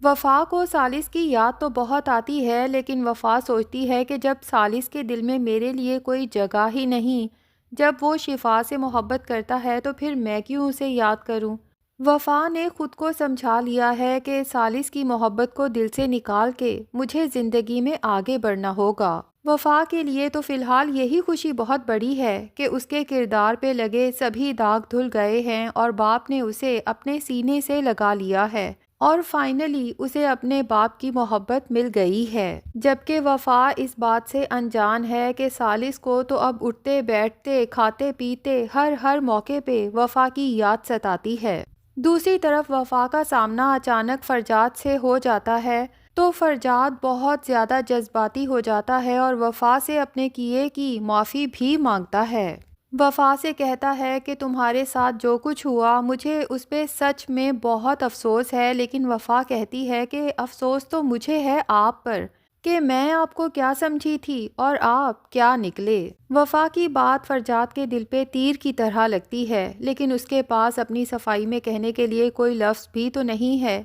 وفا کو ثالث کی یاد تو بہت آتی ہے، لیکن وفا سوچتی ہے کہ جب ثالث کے دل میں میرے لیے کوئی جگہ ہی نہیں، جب وہ شفا سے محبت کرتا ہے تو پھر میں کیوں اسے یاد کروں؟ وفا نے خود کو سمجھا لیا ہے کہ ثالث کی محبت کو دل سے نکال کے مجھے زندگی میں آگے بڑھنا ہوگا۔ وفا کے لیے تو فی الحال یہی خوشی بہت بڑی ہے کہ اس کے کردار پہ لگے سبھی داغ دھل گئے ہیں اور باپ نے اسے اپنے سینے سے لگا لیا ہے، اور فائنلی اسے اپنے باپ کی محبت مل گئی ہے۔ جبکہ وفا اس بات سے انجان ہے کہ ثالث کو تو اب اٹھتے بیٹھتے کھاتے پیتے ہر موقع پہ وفا کی یاد ستاتی ہے۔ دوسری طرف وفا کا سامنا اچانک فرجاد سے ہو جاتا ہے تو فرجاد بہت زیادہ جذباتی ہو جاتا ہے اور وفا سے اپنے کیے کی معافی بھی مانگتا ہے۔ وفا سے کہتا ہے کہ تمہارے ساتھ جو کچھ ہوا مجھے اس پہ سچ میں بہت افسوس ہے، لیکن وفا کہتی ہے کہ افسوس تو مجھے ہے آپ پر کہ میں آپ کو کیا سمجھی تھی اور آپ کیا نکلے۔ وفا کی بات فرجاد کے دل پہ تیر کی طرح لگتی ہے، لیکن اس کے پاس اپنی صفائی میں کہنے کے لیے کوئی لفظ بھی تو نہیں ہے،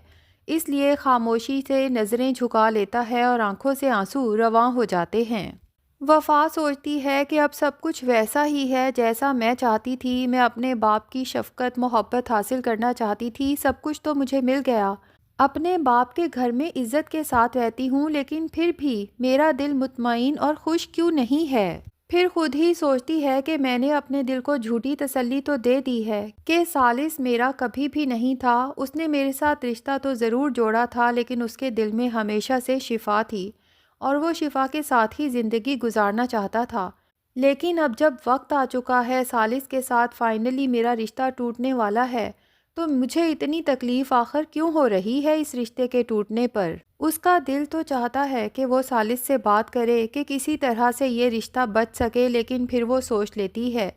اس لیے خاموشی سے نظریں جھکا لیتا ہے اور آنکھوں سے آنسو رواں ہو جاتے ہیں۔ وفا سوچتی ہے کہ اب سب کچھ ویسا ہی ہے جیسا میں چاہتی تھی، میں اپنے باپ کی شفقت محبت حاصل کرنا چاہتی تھی، سب کچھ تو مجھے مل گیا، اپنے باپ کے گھر میں عزت کے ساتھ رہتی ہوں، لیکن پھر بھی میرا دل مطمئن اور خوش کیوں نہیں ہے؟ پھر خود ہی سوچتی ہے کہ میں نے اپنے دل کو جھوٹی تسلی تو دے دی ہے کہ ثالث میرا کبھی بھی نہیں تھا، اس نے میرے ساتھ رشتہ تو ضرور جوڑا تھا، لیکن اس کے دل میں ہمیشہ سے شفا تھی اور وہ شفا کے ساتھ ہی زندگی گزارنا چاہتا تھا۔ لیکن اب جب وقت آ چکا ہے، ثالث کے ساتھ فائنلی میرا رشتہ ٹوٹنے والا ہے، تو مجھے اتنی تکلیف آخر کیوں ہو رہی ہے اس رشتے کے ٹوٹنے پر؟ اس کا دل تو چاہتا ہے کہ وہ ثالث سے بات کرے کہ کسی طرح سے یہ رشتہ بچ سکے، لیکن پھر وہ سوچ لیتی ہے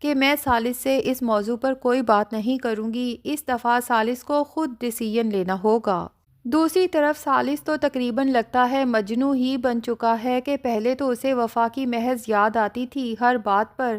کہ میں ثالث سے اس موضوع پر کوئی بات نہیں کروں گی، اس دفعہ ثالث کو خود ڈیسیژن لینا ہوگا۔ دوسری طرف ثالث تو تقریباً لگتا ہے مجنوں ہی بن چکا ہے کہ پہلے تو اسے وفا کی محض یاد آتی تھی ہر بات پر،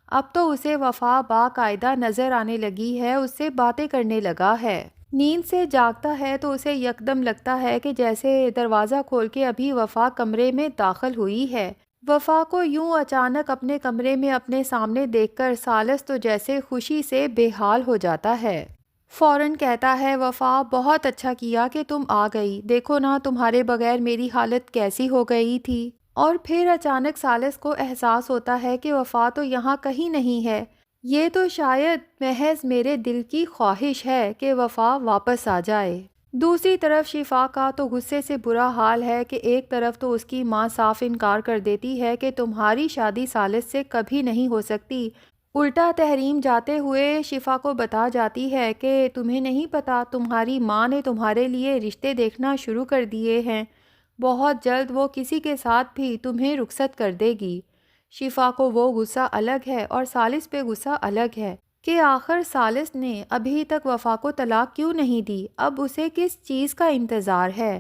اب تو اسے وفا باقاعدہ نظر آنے لگی ہے، اس سے باتیں کرنے لگا ہے۔ نیند سے جاگتا ہے تو اسے یکدم لگتا ہے کہ جیسے دروازہ کھول کے ابھی وفا کمرے میں داخل ہوئی ہے۔ وفا کو یوں اچانک اپنے کمرے میں اپنے سامنے دیکھ کر ثالث تو جیسے خوشی سے بے حال ہو جاتا ہے۔ فوراً کہتا ہے، وفا بہت اچھا کیا کہ تم آ گئی، دیکھو نا تمہارے بغیر میری حالت کیسی ہو گئی تھی۔ اور پھر اچانک ثالث کو احساس ہوتا ہے کہ وفا تو یہاں کہیں نہیں ہے، یہ تو شاید محض میرے دل کی خواہش ہے کہ وفا واپس آ جائے۔ دوسری طرف شفا کا تو غصے سے برا حال ہے کہ ایک طرف تو اس کی ماں صاف انکار کر دیتی ہے کہ تمہاری شادی ثالث سے کبھی نہیں ہو سکتی، الٹا تحریم جاتے ہوئے شفا کو بتا جاتی ہے کہ تمہیں نہیں پتا، تمہاری ماں نے تمہارے لیے رشتے دیکھنا شروع کر دیے ہیں، بہت جلد وہ کسی کے ساتھ بھی تمہیں رخصت کر دے گی۔ شفا کو وہ غصہ الگ ہے اور ثالث پہ غصہ الگ ہے کہ آخر ثالث نے ابھی تک وفا کو طلاق کیوں نہیں دی، اب اسے کس چیز کا انتظار ہے؟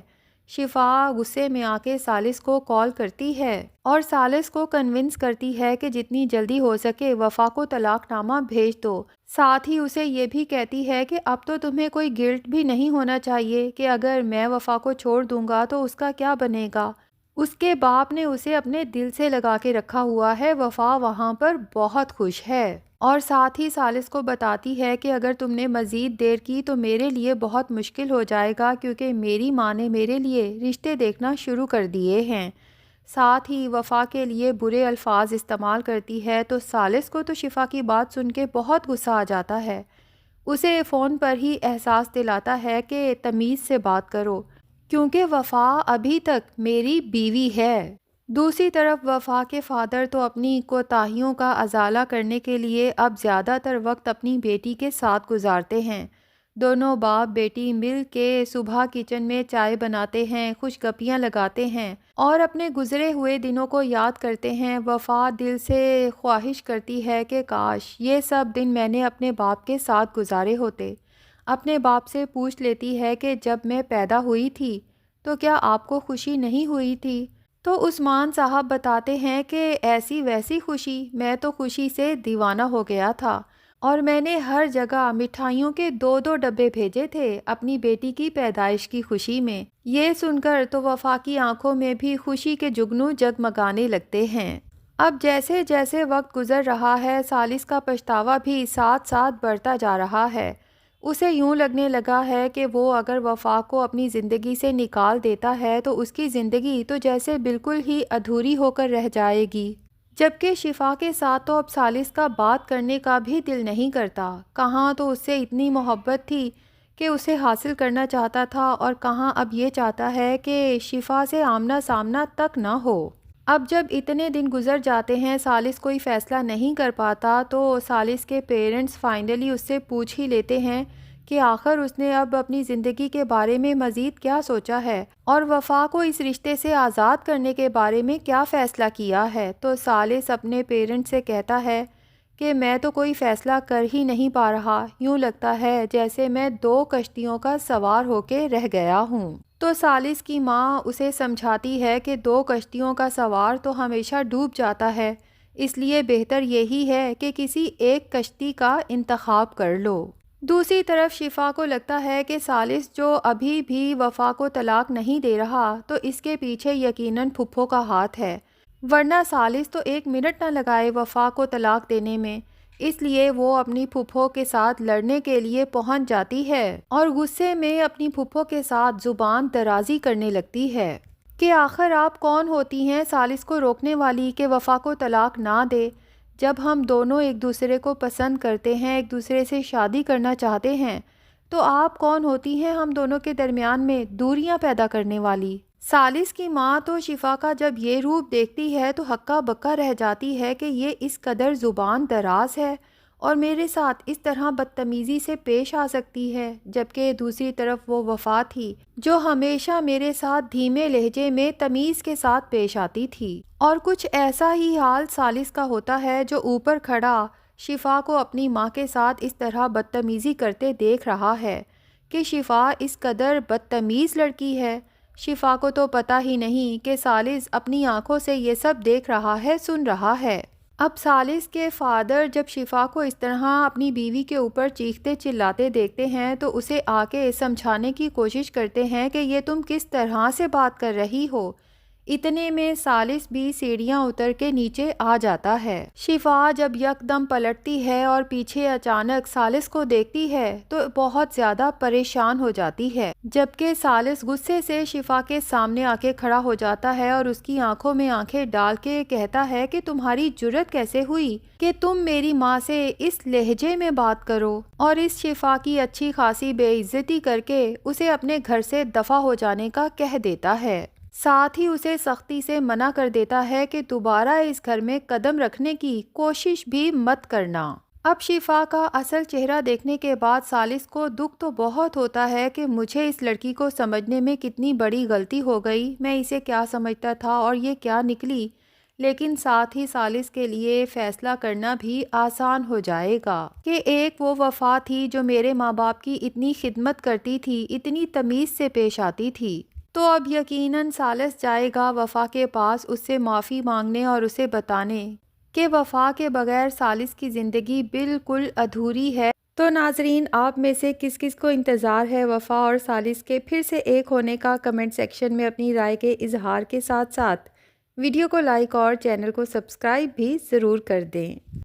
شفا غصے میں آ کے ثالث کو کال کرتی ہے اور ثالث کو کنونس کرتی ہے کہ جتنی جلدی ہو سکے وفا کو طلاق نامہ بھیج دو، ساتھ ہی اسے یہ بھی کہتی ہے کہ اب تو تمہیں کوئی گلٹ بھی نہیں ہونا چاہیے کہ اگر میں وفا کو چھوڑ دوں گا تو اس کا کیا بنے گا، اس کے باپ نے اسے اپنے دل سے لگا کے رکھا ہوا ہے، وفا وہاں پر بہت خوش ہے۔ اور ساتھ ہی ثالث کو بتاتی ہے کہ اگر تم نے مزید دیر کی تو میرے لیے بہت مشکل ہو جائے گا، کیونکہ میری ماں نے میرے لیے رشتے دیکھنا شروع کر دیے ہیں۔ ساتھ ہی وفا کے لیے برے الفاظ استعمال کرتی ہے تو ثالث کو تو شفا کی بات سن کے بہت غصہ آ جاتا ہے، اسے فون پر ہی احساس دلاتا ہے کہ تمیز سے بات کرو کیونکہ وفا ابھی تک میری بیوی ہے۔ دوسری طرف وفا کے فادر تو اپنی کوتاہیوں کا ازالہ کرنے کے لیے اب زیادہ تر وقت اپنی بیٹی کے ساتھ گزارتے ہیں، دونوں باپ بیٹی مل کے صبح کچن میں چائے بناتے ہیں، خوش گپیاں لگاتے ہیں اور اپنے گزرے ہوئے دنوں کو یاد کرتے ہیں۔ وفا دل سے خواہش کرتی ہے کہ کاش یہ سب دن میں نے اپنے باپ کے ساتھ گزارے ہوتے، اپنے باپ سے پوچھ لیتی ہے کہ جب میں پیدا ہوئی تھی تو کیا آپ کو خوشی نہیں ہوئی تھی؟ تو عثمان صاحب بتاتے ہیں کہ ایسی ویسی خوشی، میں تو خوشی سے دیوانہ ہو گیا تھا اور میں نے ہر جگہ مٹھائیوں کے 2 ڈبے بھیجے تھے اپنی بیٹی کی پیدائش کی خوشی میں۔ یہ سن کر تو وفا کی آنکھوں میں بھی خوشی کے جگنو جگمگانے لگتے ہیں۔ اب جیسے جیسے وقت گزر رہا ہے ثالث کا پچھتاوا بھی ساتھ ساتھ بڑھتا جا رہا ہے۔ اسے یوں لگنے لگا ہے کہ وہ اگر وفا کو اپنی زندگی سے نکال دیتا ہے تو اس کی زندگی تو جیسے بالکل ہی ادھوری ہو کر رہ جائے گی، جبکہ شفا کے ساتھ تو اب ثالث کا بات کرنے کا بھی دل نہیں کرتا۔ کہاں تو اس سے اتنی محبت تھی کہ اسے حاصل کرنا چاہتا تھا، اور کہاں اب یہ چاہتا ہے کہ شفا سے آمنا سامنا تک نہ ہو۔ اب جب اتنے دن گزر جاتے ہیں ثالث کوئی فیصلہ نہیں کر پاتا تو ثالث کے پیرنٹس فائنلی اس سے پوچھ ہی لیتے ہیں کہ آخر اس نے اب اپنی زندگی کے بارے میں مزید کیا سوچا ہے اور وفا کو اس رشتے سے آزاد کرنے کے بارے میں کیا فیصلہ کیا ہے۔ تو ثالث اپنے پیرنٹس سے کہتا ہے کہ میں تو کوئی فیصلہ کر ہی نہیں پا رہا، یوں لگتا ہے جیسے میں 2 کشتیوں کا سوار ہو کے رہ گیا ہوں۔ تو ثالث کی ماں اسے سمجھاتی ہے کہ 2 کشتیوں کا سوار تو ہمیشہ ڈوب جاتا ہے، اس لیے بہتر یہی ہے کہ کسی ایک کشتی کا انتخاب کر لو۔ دوسری طرف شفا کو لگتا ہے کہ ثالث جو ابھی بھی وفا کو طلاق نہیں دے رہا تو اس کے پیچھے یقیناً پھپھو کا ہاتھ ہے، ورنہ ثالث تو 1 منٹ نہ لگائے وفا کو طلاق دینے میں۔ اس لیے وہ اپنی پھپھو کے ساتھ لڑنے کے لیے پہنچ جاتی ہے اور غصے میں اپنی پھپھو کے ساتھ زبان درازی کرنے لگتی ہے کہ آخر آپ کون ہوتی ہیں ثالث کو روکنے والی کہ وفا کو طلاق نہ دے، جب ہم دونوں ایک دوسرے کو پسند کرتے ہیں، ایک دوسرے سے شادی کرنا چاہتے ہیں، تو آپ کون ہوتی ہیں ہم دونوں کے درمیان میں دوریاں پیدا کرنے والی۔ ثالث کی ماں تو شفا کا جب یہ روپ دیکھتی ہے تو ہکا بکا رہ جاتی ہے کہ یہ اس قدر زبان دراز ہے اور میرے ساتھ اس طرح بدتمیزی سے پیش آ سکتی ہے، جبکہ دوسری طرف وہ وفا تھی جو ہمیشہ میرے ساتھ دھیمے لہجے میں تمیز کے ساتھ پیش آتی تھی۔ اور کچھ ایسا ہی حال ثالث کا ہوتا ہے جو اوپر کھڑا شفا کو اپنی ماں کے ساتھ اس طرح بدتمیزی کرتے دیکھ رہا ہے کہ شفا اس قدر بدتمیز لڑکی ہے۔ شفا کو تو پتہ ہی نہیں کہ ثالث اپنی آنکھوں سے یہ سب دیکھ رہا ہے، سن رہا ہے۔ اب ثالث کے فادر جب شفا کو اس طرح اپنی بیوی کے اوپر چیختے چلاتے دیکھتے ہیں تو اسے آ کے سمجھانے کی کوشش کرتے ہیں کہ یہ تم کس طرح سے بات کر رہی ہو۔ اتنے میں ثالث بھی سیڑھیاں اتر کے نیچے آ جاتا ہے۔ شفا جب یکدم پلٹتی ہے اور پیچھے اچانک ثالث کو دیکھتی ہے تو بہت زیادہ پریشان ہو جاتی ہے، جبکہ ثالث غصے سے شفا کے سامنے آ کے کھڑا ہو جاتا ہے اور اس کی آنکھوں میں آنکھیں ڈال کے کہتا ہے کہ تمہاری جرت کیسے ہوئی کہ تم میری ماں سے اس لہجے میں بات کرو، اور اس شفا کی اچھی خاصی بے عزتی کر کے اسے اپنے گھر سے دفع ہو جانے کا کہہ دیتا ہے۔ ساتھ ہی اسے سختی سے منع کر دیتا ہے کہ دوبارہ اس گھر میں قدم رکھنے کی کوشش بھی مت کرنا۔ اب شفا کا اصل چہرہ دیکھنے کے بعد ثالث کو دکھ تو بہت ہوتا ہے کہ مجھے اس لڑکی کو سمجھنے میں کتنی بڑی غلطی ہو گئی، میں اسے کیا سمجھتا تھا اور یہ کیا نکلی، لیکن ساتھ ہی ثالث کے لیے فیصلہ کرنا بھی آسان ہو جائے گا کہ ایک وہ وفا تھی جو میرے ماں باپ کی اتنی خدمت کرتی تھی، اتنی تمیز سے پیش آتی تھی۔ تو اب یقیناً ثالث جائے گا وفا کے پاس اس سے معافی مانگنے اور اسے بتانے کہ وفا کے بغیر ثالث کی زندگی بالکل ادھوری ہے۔ تو ناظرین، آپ میں سے کس کس کو انتظار ہے وفا اور ثالث کے پھر سے ایک ہونے کا؟ کمنٹ سیکشن میں اپنی رائے کے اظہار کے ساتھ ساتھ ویڈیو کو لائک اور چینل کو سبسکرائب بھی ضرور کر دیں۔